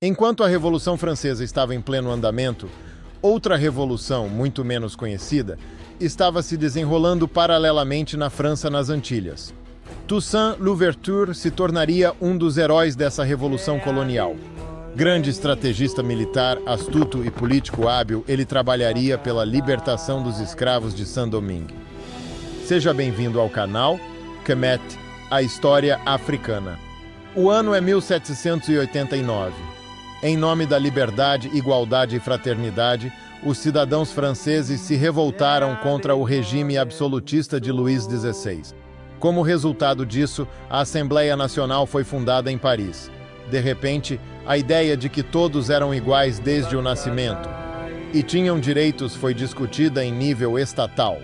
Enquanto a Revolução Francesa estava em pleno andamento, outra revolução, muito menos conhecida, estava se desenrolando paralelamente na França nas Antilhas. Toussaint Louverture se tornaria um dos heróis dessa revolução colonial. Grande estrategista militar, astuto e político hábil, ele trabalharia pela libertação dos escravos de Saint-Domingue. Seja bem-vindo ao canal Kemet, a história africana. O ano é 1789. Em nome da liberdade, igualdade e fraternidade, os cidadãos franceses se revoltaram contra o regime absolutista de Luís XVI. Como resultado disso, a Assembleia Nacional foi fundada em Paris. De repente, a ideia de que todos eram iguais desde o nascimento e tinham direitos foi discutida em nível estatal.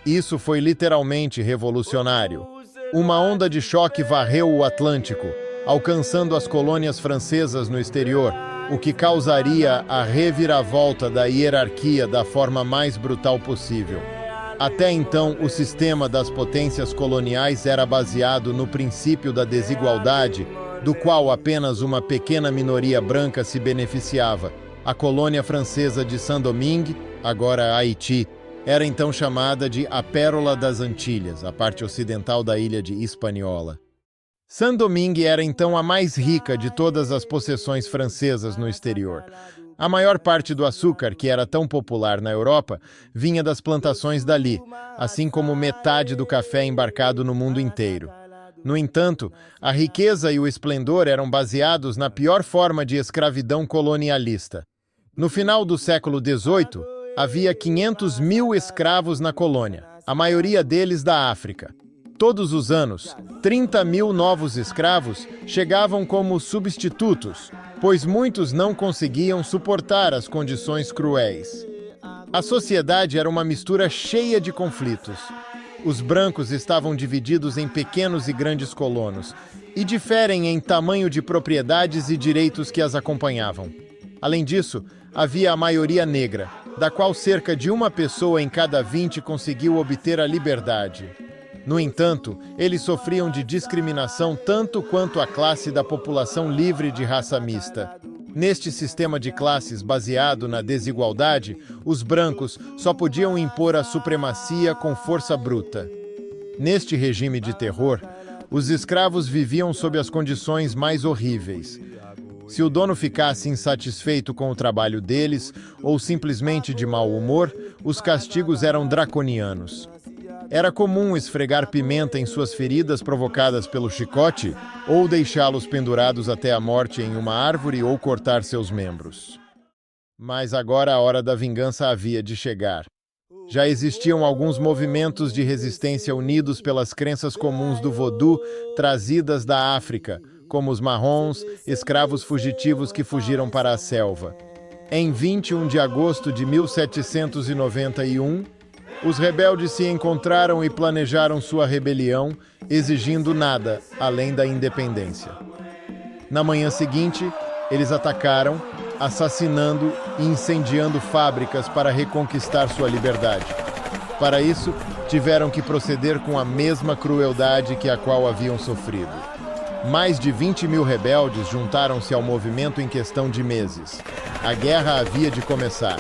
Isso foi literalmente revolucionário. Uma onda de choque varreu o Atlântico, alcançando as colônias francesas no exterior, o que causaria a reviravolta da hierarquia da forma mais brutal possível. Até então, o sistema das potências coloniais era baseado no princípio da desigualdade, do qual apenas uma pequena minoria branca se beneficiava. A colônia francesa de Saint-Domingue, agora Haiti, era então chamada de a Pérola das Antilhas, a parte ocidental da ilha de Hispaniola. Saint-Domingue era então a mais rica de todas as possessões francesas no exterior. A maior parte do açúcar, que era tão popular na Europa, vinha das plantações dali, assim como metade do café embarcado no mundo inteiro. No entanto, a riqueza e o esplendor eram baseados na pior forma de escravidão colonialista. No final do século XVIII, havia 500 mil escravos na colônia, a maioria deles da África. Todos os anos, 30 mil novos escravos chegavam como substitutos, pois muitos não conseguiam suportar as condições cruéis. A sociedade era uma mistura cheia de conflitos. Os brancos estavam divididos em pequenos e grandes colonos, e diferem em tamanho de propriedades e direitos que as acompanhavam. Além disso, havia a maioria negra, da qual cerca de uma pessoa em cada 20 conseguiu obter a liberdade. No entanto, eles sofriam de discriminação tanto quanto a classe da população livre de raça mista. Neste sistema de classes baseado na desigualdade, os brancos só podiam impor a supremacia com força bruta. Neste regime de terror, os escravos viviam sob as condições mais horríveis. Se o dono ficasse insatisfeito com o trabalho deles ou simplesmente de mau humor, os castigos eram draconianos. Era comum esfregar pimenta em suas feridas provocadas pelo chicote ou deixá-los pendurados até a morte em uma árvore ou cortar seus membros. Mas agora a hora da vingança havia de chegar. Já existiam alguns movimentos de resistência unidos pelas crenças comuns do vodú trazidas da África, como os marrons, escravos fugitivos que fugiram para a selva. Em 21 de agosto de 1791, os rebeldes se encontraram e planejaram sua rebelião, exigindo nada além da independência. Na manhã seguinte, eles atacaram, assassinando e incendiando fábricas para reconquistar sua liberdade. Para isso, tiveram que proceder com a mesma crueldade que a qual haviam sofrido. Mais de 20 mil rebeldes juntaram-se ao movimento em questão de meses. A guerra havia de começar.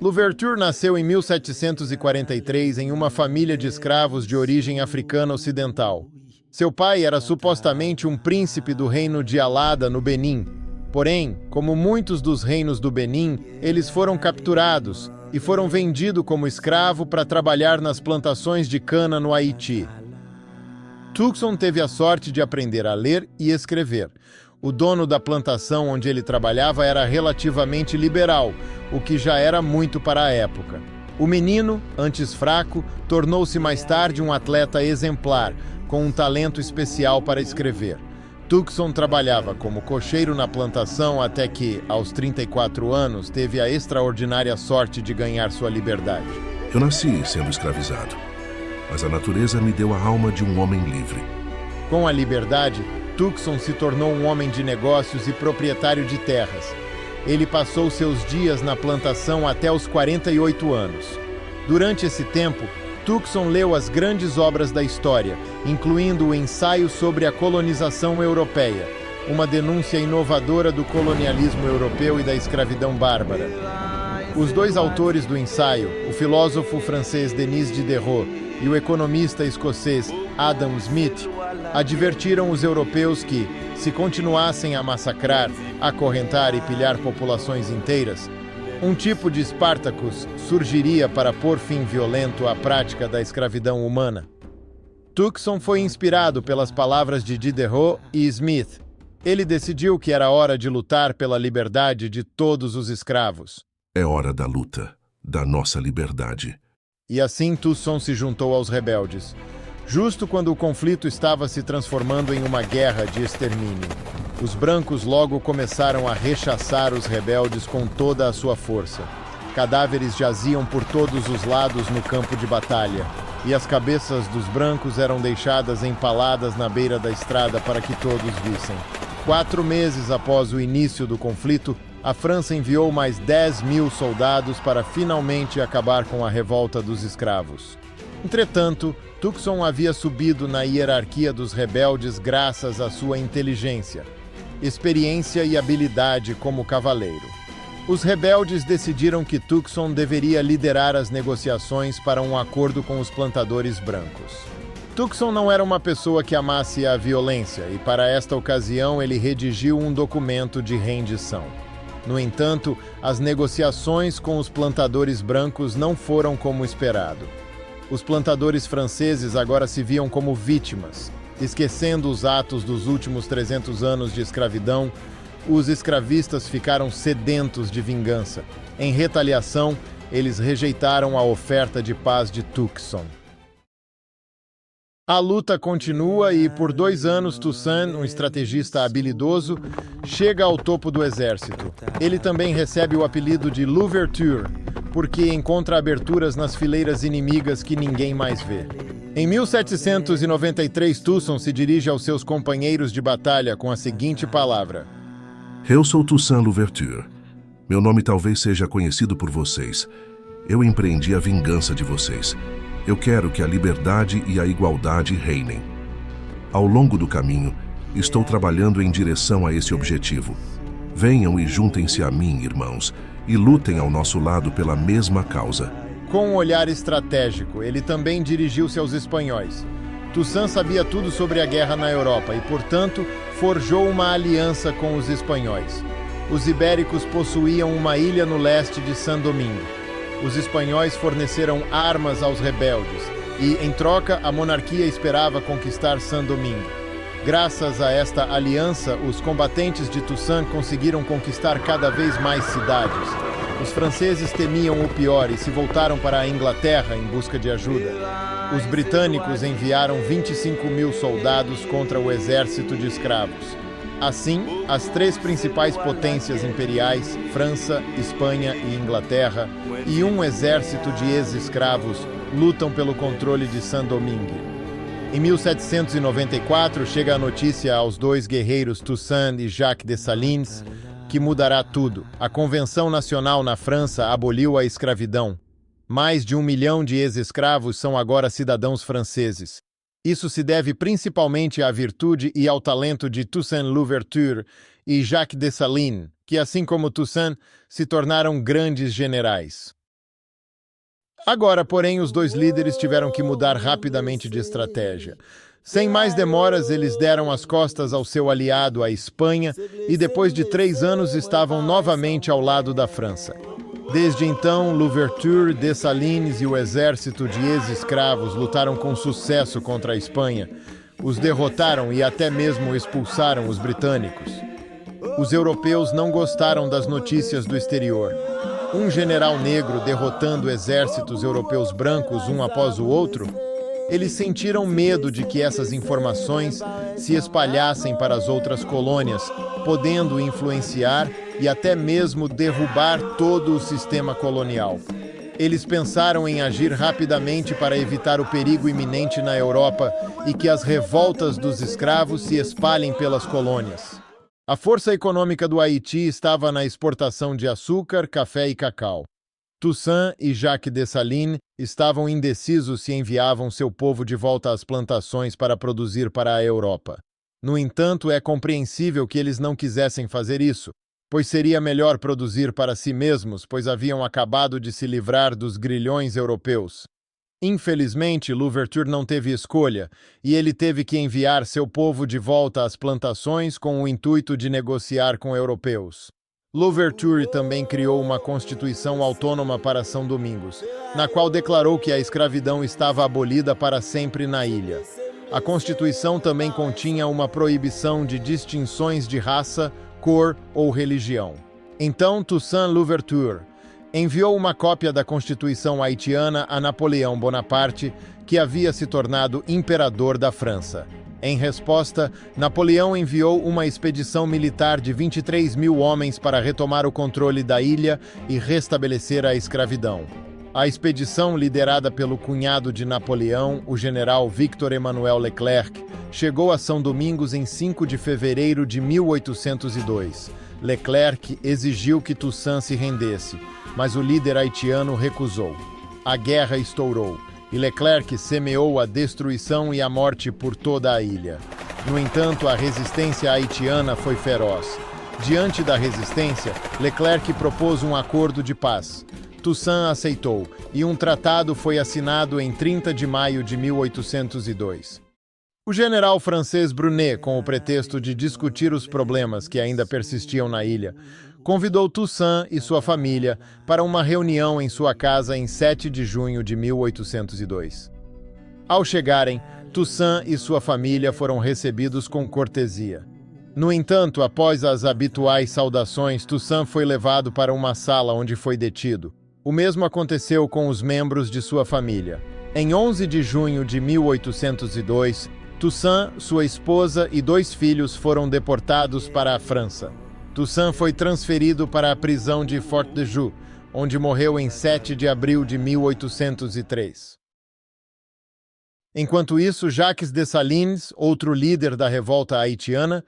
Louverture nasceu em 1743 em uma família de escravos de origem africana ocidental. Seu pai era supostamente um príncipe do reino de Alada, no Benin. Porém, como muitos dos reinos do Benin, eles foram capturados e foram vendidos como escravo para trabalhar nas plantações de cana no Haiti. Toussaint teve a sorte de aprender a ler e escrever. O dono da plantação onde ele trabalhava era relativamente liberal, o que já era muito para a época. O menino, antes fraco, tornou-se mais tarde um atleta exemplar, com um talento especial para escrever. Toussaint trabalhava como cocheiro na plantação até que, aos 34 anos, teve a extraordinária sorte de ganhar sua liberdade. Eu nasci sendo escravizado, mas a natureza me deu a alma de um homem livre. Com a liberdade, Toussaint se tornou um homem de negócios e proprietário de terras. Ele passou seus dias na plantação até os 48 anos. Durante esse tempo, Toussaint leu as grandes obras da história, incluindo o Ensaio sobre a Colonização Europeia, uma denúncia inovadora do colonialismo europeu e da escravidão bárbara. Os dois autores do ensaio, o filósofo francês Denis Diderot e o economista escocês Adam Smith, advertiram os europeus que, se continuassem a massacrar, acorrentar e pilhar populações inteiras, um tipo de Spartacus surgiria para pôr fim violento à prática da escravidão humana. Tucson foi inspirado pelas palavras de Diderot e Smith. Ele decidiu que era hora de lutar pela liberdade de todos os escravos. É hora da luta, da nossa liberdade. E assim Tucson se juntou aos rebeldes, justo quando o conflito estava se transformando em uma guerra de extermínio. Os brancos logo começaram a rechaçar os rebeldes com toda a sua força. Cadáveres jaziam por todos os lados no campo de batalha, e as cabeças dos brancos eram deixadas empaladas na beira da estrada para que todos vissem. 4 meses após o início do conflito, a França enviou mais 10.000 soldados para finalmente acabar com a revolta dos escravos. Entretanto, Tucson havia subido na hierarquia dos rebeldes graças à sua inteligência, experiência e habilidade como cavaleiro. Os rebeldes decidiram que Tucson deveria liderar as negociações para um acordo com os plantadores brancos. Tucson não era uma pessoa que amasse a violência e, para esta ocasião, ele redigiu um documento de rendição. No entanto, as negociações com os plantadores brancos não foram como esperado. Os plantadores franceses agora se viam como vítimas. Esquecendo os atos dos últimos 300 anos de escravidão, os escravistas ficaram sedentos de vingança. Em retaliação, eles rejeitaram a oferta de paz de Tucson. A luta continua e, por 2 anos, Toussaint, um estrategista habilidoso, chega ao topo do exército. Ele também recebe o apelido de Louverture, porque encontra aberturas nas fileiras inimigas que ninguém mais vê. Em 1793, Toussaint se dirige aos seus companheiros de batalha com a seguinte palavra: Eu sou Toussaint Louverture. Meu nome talvez seja conhecido por vocês. Eu empreendi a vingança de vocês. Eu quero que a liberdade e a igualdade reinem. Ao longo do caminho, estou trabalhando em direção a esse objetivo. Venham e juntem-se a mim, irmãos, e lutem ao nosso lado pela mesma causa. Com um olhar estratégico, ele também dirigiu-se aos espanhóis. Toussaint sabia tudo sobre a guerra na Europa e, portanto, forjou uma aliança com os espanhóis. Os ibéricos possuíam uma ilha no leste de Saint-Domingue. Os espanhóis forneceram armas aos rebeldes e, em troca, a monarquia esperava conquistar Saint-Domingue. Graças a esta aliança, os combatentes de Toussaint conseguiram conquistar cada vez mais cidades. Os franceses temiam o pior e se voltaram para a Inglaterra em busca de ajuda. Os britânicos enviaram 25.000 soldados contra o exército de escravos. Assim, as 3 principais potências imperiais, França, Espanha e Inglaterra, e um exército de ex-escravos, lutam pelo controle de Saint-Domingue. Em 1794, chega a notícia aos 2 guerreiros Toussaint e Jacques Dessalines, que mudará tudo. A Convenção Nacional na França aboliu a escravidão. Mais de 1 milhão de ex-escravos são agora cidadãos franceses. Isso se deve principalmente à virtude e ao talento de Toussaint Louverture e Jacques Dessalines, que, assim como Toussaint, se tornaram grandes generais. Agora, porém, os 2 líderes tiveram que mudar rapidamente de estratégia. Sem mais demoras, eles deram as costas ao seu aliado, a Espanha, e depois de 3 anos estavam novamente ao lado da França. Desde então, Louverture, Dessalines e o exército de ex-escravos lutaram com sucesso contra a Espanha. Os derrotaram e até mesmo expulsaram os britânicos. Os europeus não gostaram das notícias do exterior. Um general negro derrotando exércitos europeus brancos um após o outro. Eles sentiram medo de que essas informações se espalhassem para as outras colônias, podendo influenciar e até mesmo derrubar todo o sistema colonial. Eles pensaram em agir rapidamente para evitar o perigo iminente na Europa e que as revoltas dos escravos se espalhem pelas colônias. A força econômica do Haiti estava na exportação de açúcar, café e cacau. Toussaint e Jacques Dessalines estavam indecisos se enviavam seu povo de volta às plantações para produzir para a Europa. No entanto, é compreensível que eles não quisessem fazer isso, pois seria melhor produzir para si mesmos, pois haviam acabado de se livrar dos grilhões europeus. Infelizmente, Louverture não teve escolha, e ele teve que enviar seu povo de volta às plantações com o intuito de negociar com europeus. Louverture também criou uma constituição autônoma para São Domingos, na qual declarou que a escravidão estava abolida para sempre na ilha. A Constituição também continha uma proibição de distinções de raça, cor ou religião. Então, Toussaint Louverture enviou uma cópia da Constituição haitiana a Napoleão Bonaparte, que havia se tornado imperador da França. Em resposta, Napoleão enviou uma expedição militar de 23.000 homens para retomar o controle da ilha e restabelecer a escravidão. A expedição, liderada pelo cunhado de Napoleão, o general Victor-Emmanuel Leclerc, chegou a São Domingos em 5 de fevereiro de 1802. Leclerc exigiu que Toussaint se rendesse, mas o líder haitiano recusou. A guerra estourou, e Leclerc semeou a destruição e a morte por toda a ilha. No entanto, a resistência haitiana foi feroz. Diante da resistência, Leclerc propôs um acordo de paz. Toussaint aceitou, e um tratado foi assinado em 30 de maio de 1802. O general francês Brunet, com o pretexto de discutir os problemas que ainda persistiam na ilha, convidou Toussaint e sua família para uma reunião em sua casa em 7 de junho de 1802. Ao chegarem, Toussaint e sua família foram recebidos com cortesia. No entanto, após as habituais saudações, Toussaint foi levado para uma sala onde foi detido. O mesmo aconteceu com os membros de sua família. Em 11 de junho de 1802, Toussaint, sua esposa e 2 filhos foram deportados para a França. Toussaint foi transferido para a prisão de Fort-de-Joux, onde morreu em 7 de abril de 1803. Enquanto isso, Jacques Dessalines, outro líder da revolta haitiana,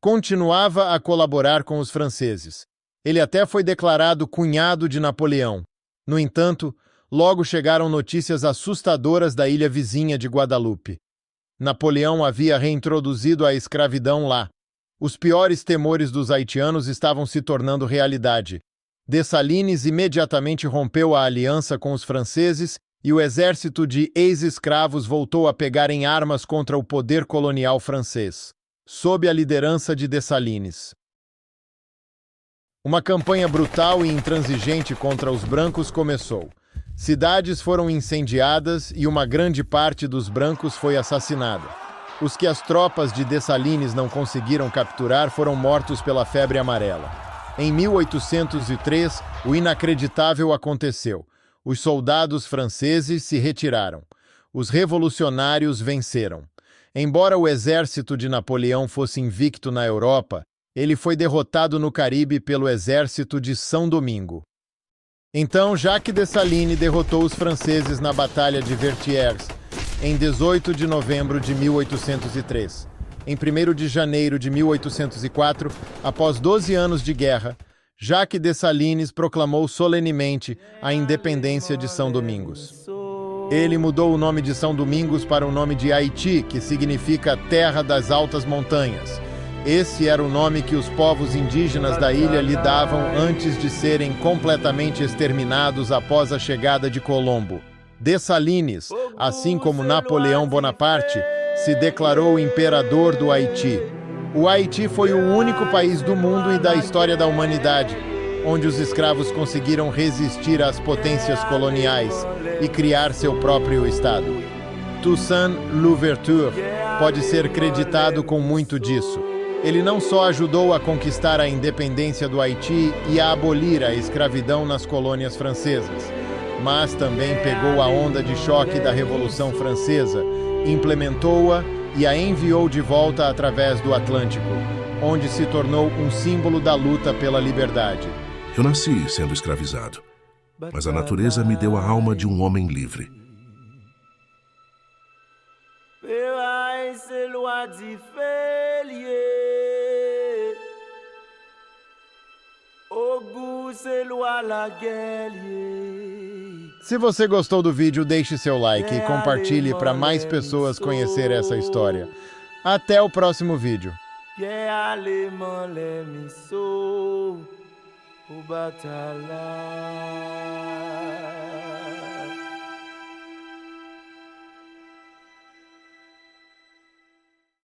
continuava a colaborar com os franceses. Ele até foi declarado cunhado de Napoleão. No entanto, logo chegaram notícias assustadoras da ilha vizinha de Guadalupe. Napoleão havia reintroduzido a escravidão lá. Os piores temores dos haitianos estavam se tornando realidade. Dessalines imediatamente rompeu a aliança com os franceses e o exército de ex-escravos voltou a pegar em armas contra o poder colonial francês, sob a liderança de Dessalines. Uma campanha brutal e intransigente contra os brancos começou. Cidades foram incendiadas e uma grande parte dos brancos foi assassinada. Os que as tropas de Dessalines não conseguiram capturar foram mortos pela febre amarela. Em 1803, o inacreditável aconteceu. Os soldados franceses se retiraram. Os revolucionários venceram. Embora o exército de Napoleão fosse invicto na Europa, ele foi derrotado no Caribe pelo exército de São Domingo. Então, Jacques Dessalines derrotou os franceses na Batalha de Vertières, em 18 de novembro de 1803. Em 1º de janeiro de 1804, após 12 anos de guerra, Jacques Dessalines proclamou solenemente a independência de São Domingos. Ele mudou o nome de São Domingos para o nome de Haiti, que significa Terra das Altas Montanhas. Esse era o nome que os povos indígenas da ilha lhe davam antes de serem completamente exterminados após a chegada de Colombo. Dessalines, assim como Napoleão Bonaparte, se declarou imperador do Haiti. O Haiti foi o único país do mundo e da história da humanidade onde os escravos conseguiram resistir às potências coloniais e criar seu próprio estado. Toussaint Louverture pode ser creditado com muito disso. Ele não só ajudou a conquistar a independência do Haiti e a abolir a escravidão nas colônias francesas, mas também pegou a onda de choque da Revolução Francesa, implementou-a e a enviou de volta através do Atlântico, onde se tornou um símbolo da luta pela liberdade. Eu nasci sendo escravizado, mas a natureza me deu a alma de um homem livre. Se você gostou do vídeo, deixe seu like e compartilhe para mais pessoas conhecer essa história. Até o próximo vídeo. O batalha.